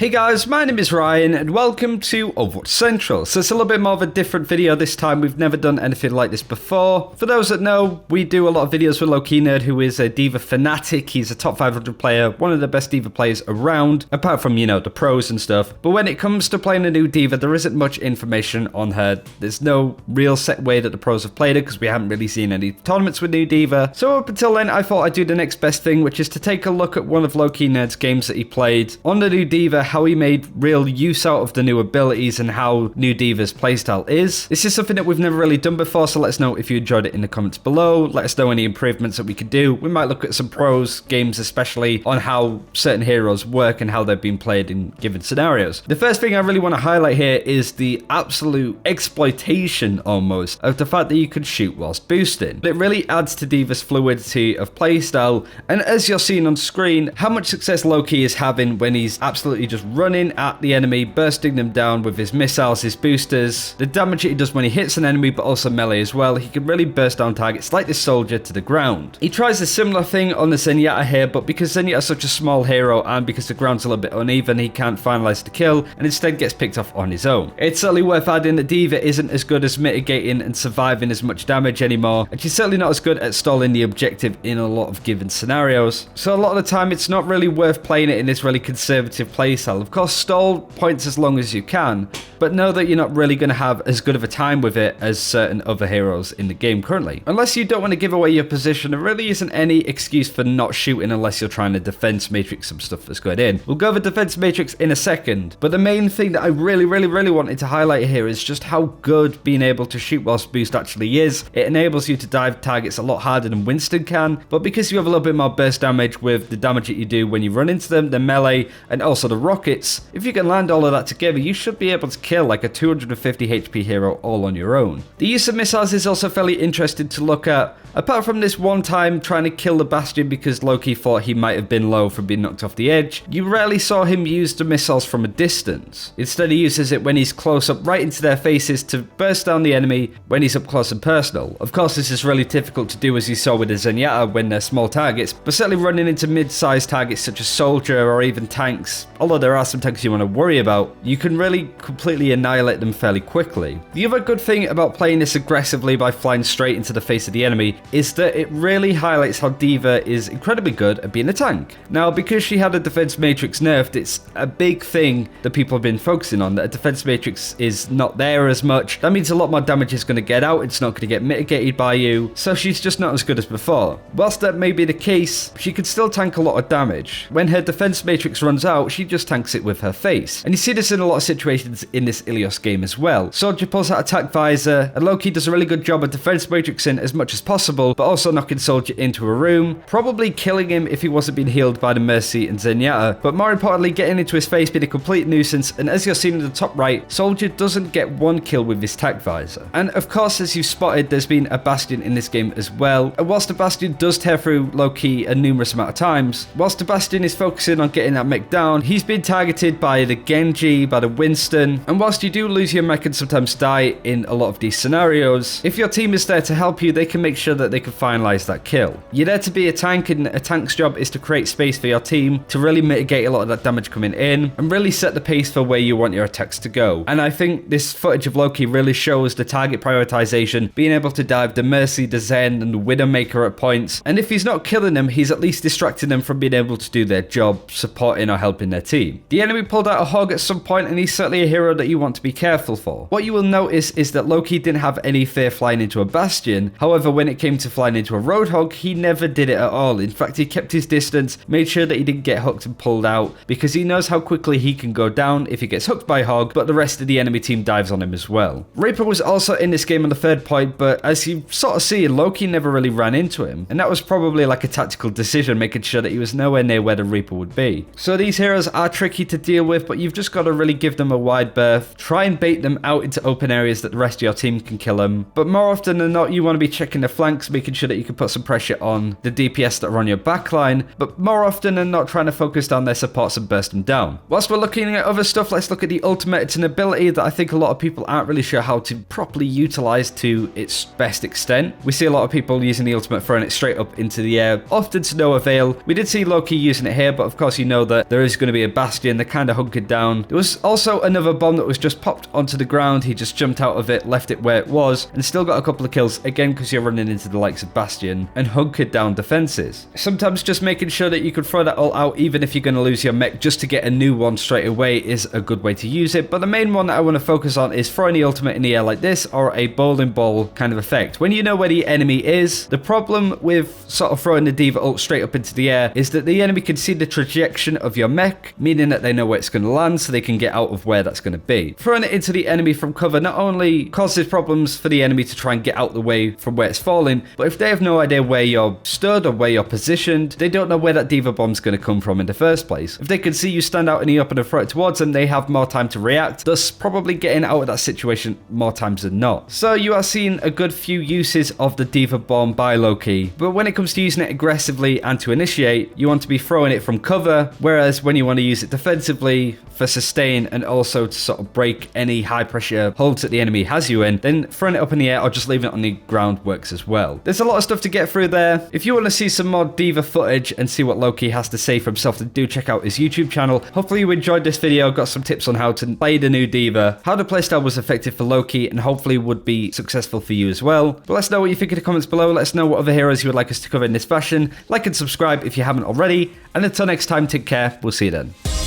Hey guys, my name is Ryan and welcome to Overwatch Central. So it's a little bit more of a different video this time. We've never done anything like this before. For those that know, we do a lot of videos with Lowkeynerd, who is a d.va fanatic. He's a top 500 player, one of the best d.va players around, apart from, you know, the pros and stuff. But when it comes to playing a new d.va, there isn't much information on her. There's no real set way that the pros have played her because we haven't really seen any tournaments with new d.va. So up until then, I thought I'd do the next best thing, which is to take a look at one of Lowkeynerd's games that he played on the new d.va, how he made real use out of the new abilities and how new d.va's playstyle is. This is something that we've never really done before, so let us know if you enjoyed it in the comments below. Let us know any improvements that we could do. We might look at some pros games, especially on how certain heroes work and how they've been played in given scenarios. The first thing I really want to highlight here is the absolute exploitation almost of the fact that you can shoot whilst boosting. It really adds to d.va's fluidity of playstyle, and as you're seeing on screen, how much success Lowkey is having when he's absolutely just running at the enemy, bursting them down with his missiles, his boosters, the damage that he does when he hits an enemy, but also melee as well. He can really burst down targets like this soldier to the ground. He tries a similar thing on the Zenyatta here, but because Zenyatta's such a small hero and because the ground's a little bit uneven, he can't finalize the kill and instead gets picked off on his own. It's certainly worth adding that d.va isn't as good as mitigating and surviving as much damage anymore, and she's certainly not as good at stalling the objective in a lot of given scenarios. So a lot of the time, it's not really worth playing it in this really conservative playstyle. Of course, stall points as long as you can, but know that you're not really going to have as good of a time with it as certain other heroes in the game currently. Unless you don't want to give away your position, there really isn't any excuse for not shooting unless you're trying to defense matrix some stuff that's going in. We'll go over defense matrix in a second, but the main thing that I really wanted to highlight here is just how good being able to shoot whilst boost actually is. It enables you to dive targets a lot harder than Winston can, but because you have a little bit more burst damage with the damage that you do when you run into them, the melee, and also the rockets, if you can land all of that together, you should be able to kill like a 250 HP hero all on your own. The use of missiles is also fairly interesting to look at. Apart from this one time trying to kill the Bastion because Lowkey thought he might have been low from being knocked off the edge, you rarely saw him use the missiles from a distance. Instead, he uses it when he's close up right into their faces to burst down the enemy when he's up close and personal. Of course, this is really difficult to do as you saw with the Zenyatta when they're small targets, but certainly running into mid-sized targets such as Soldier or even tanks, although there are some tanks you want to worry about, you can really completely annihilate them fairly quickly. The other good thing about playing this aggressively by flying straight into the face of the enemy is that it really highlights how d.va is incredibly good at being a tank. Now, because she had a defense matrix nerfed, it's a big thing that people have been focusing on, that a defense matrix is not there as much. That means a lot more damage is going to get out, it's not going to get mitigated by you, so she's just not as good as before. Whilst that may be the case, she can still tank a lot of damage. When her defense matrix runs out, she just tanks it with her face. And you see this in a lot of situations in this Ilios game as well. Soldier pulls out attack visor, and Lowkey does a really good job of defense matrixing as much as possible, but also knocking Soldier into a room, probably killing him if he wasn't being healed by the Mercy and Zenyatta, but more importantly, getting into his face, being a complete nuisance. And as you're seeing in the top right, Soldier doesn't get one kill with his attack visor. And of course, as you spotted, there's been a Bastion in this game as well, and whilst the Bastion does tear through Lowkey a numerous amount of times, whilst the Bastion is focusing on getting that mech down, he's been targeted by the Genji, by the Winston, and whilst you do lose your mech and sometimes die in a lot of these scenarios, if your team is there to help you, they can make sure that they can finalize that kill. You're there to be a tank, and a tank's job is to create space for your team to really mitigate a lot of that damage coming in and really set the pace for where you want your attacks to go. And I think this footage of Lowkey really shows the target prioritization, being able to dive the Mercy, the Zen, and the Widowmaker at points, and if he's not killing them, he's at least distracting them from being able to do their job, supporting or helping their team. The enemy pulled out a Hog at some point, and he's certainly a hero that you want to be careful for. What you will notice is that Lowkey didn't have any fear flying into a Bastion. However, when it came to flying into a Roadhog, he never did it at all. In fact, he kept his distance, made sure that he didn't get hooked and pulled out, because he knows how quickly he can go down if he gets hooked by Hog, but the rest of the enemy team dives on him as well. Reaper was also in this game on the third point, but as you sort of see, Lowkey never really ran into him, and that was probably like a tactical decision, making sure that he was nowhere near where the Reaper would be. So these heroes are tricky to deal with, but you've just got to really give them a wide berth, try and bait them out into open areas that the rest of your team can kill them, but more often than not, you want to be checking the flanks, making sure that you can put some pressure on the DPS that are on your backline, but more often than not trying to focus down their supports and burst them down. Whilst we're looking at other stuff, let's look at the ultimate. It's an ability that I think a lot of people aren't really sure how to properly utilize to its best extent. We see a lot of people using the ultimate, throwing it straight up into the air, often to no avail. We did see Lowkey using it here, but of course you know that there is going to be a Bastion bastion. They're kind of hunkered down. There was also another bomb that was just popped onto the ground. He just jumped out of it, left it where it was, and still got a couple of kills, again, because you're running into the likes of bastion and hunkered down defenses. Sometimes just making sure that you could throw that all out, even if you're going to lose your mech, just to get a new one straight away is a good way to use it. But the main one that I want to focus on is throwing the ultimate in the air like this, or a bowling ball kind of effect. When you know where the enemy is, the problem with sort of throwing the D.Va ult straight up into the air is that the enemy can see the trajectory of your mech, meaning that they know where it's going to land, so they can get out of where that's going to be. Throwing it into the enemy from cover not only causes problems for the enemy to try and get out the way from where it's falling, but if they have no idea where you're stood or where you're positioned, they don't know where that D.Va bomb's going to come from in the first place. If they can see you stand out in the open and throw it towards them, they have more time to react, thus probably getting out of that situation more times than not. So you are seeing a good few uses of the D.Va bomb by Lowkey, but when it comes to using it aggressively and to initiate, you want to be throwing it from cover, whereas when you want to use it defensively for sustain and also to sort of break any high pressure holds that the enemy has you in, then throwing it up in the air or just leaving it on the ground works as well. There's a lot of stuff to get through there. If you want to see some more D.Va footage and see what Lowkey has to say for himself, then do check out his YouTube channel. Hopefully you enjoyed this video, got some tips on how to play the new D.Va, how the playstyle was effective for Lowkey, and hopefully would be successful for you as well. But let us know what you think in the comments below. Let us know what other heroes you would like us to cover in this fashion. Like and subscribe if you haven't already. And until next time, take care. We'll see you then.